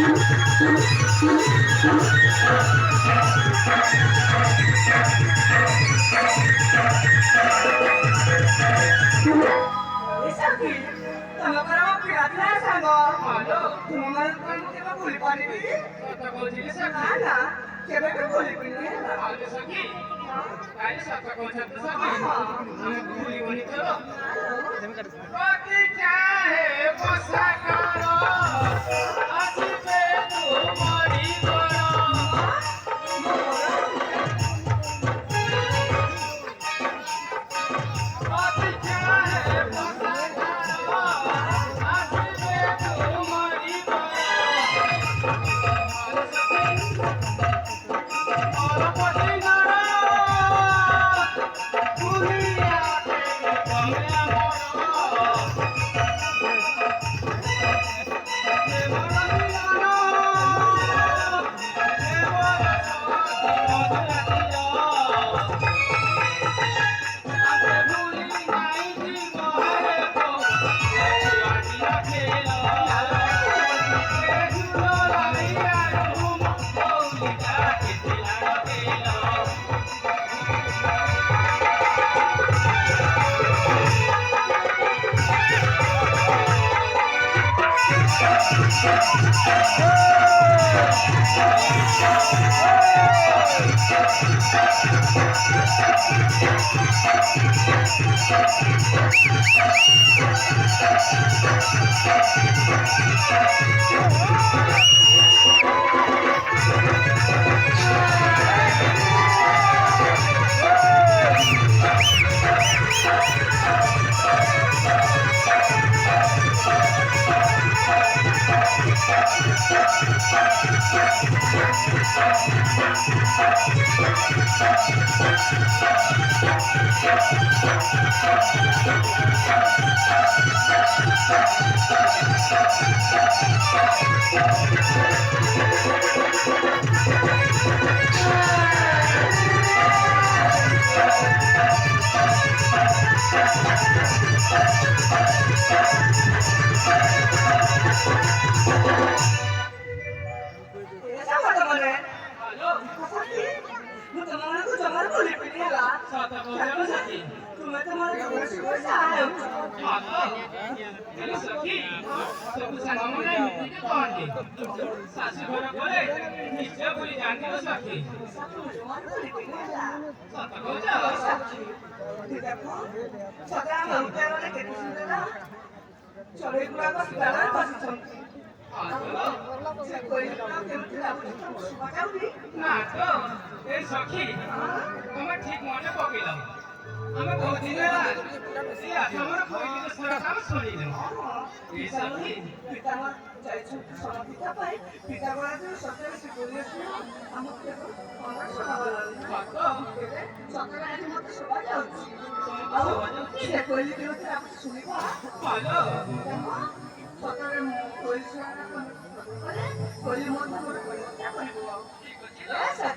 Sakit. Tama para mapilat na sama. Ano? Tumaman mo kita buli pa rin. Tatakol sila sa kana. Kaya ba buli pa rin? Ano sakit? Kaya sa takol sa sakit. Ano buli pa rin ito? Pati chahe pasakaro. Ati pe tu mari karo. ଆମେ କହୁଥିଲେ ନା ସେ ଆଶ୍ରମର ପଇଲେ ସରକାର ଶୁଣିଲେ ଏ ସାଥୀ ପିତା ଯାଇଛନ୍ତି ସମାପିତା ପାଇଁ ପିତା ବରାଦ ସତରେ ସେ ପରିବେଶ ଆମ ସତରେ ଆଜି ମତେ ଶୋଭା ଯାଉଛି ଆଉ ସେ କହିଲେ କେମିତି ଆମେ ଶୁଣିବା ସତରେ ପରିଶ୍ରମ କହିଲେ ମଧ୍ୟ ମୋର ପରିବର୍ତ୍ତନ କରିବ ଠିକ ଅଛି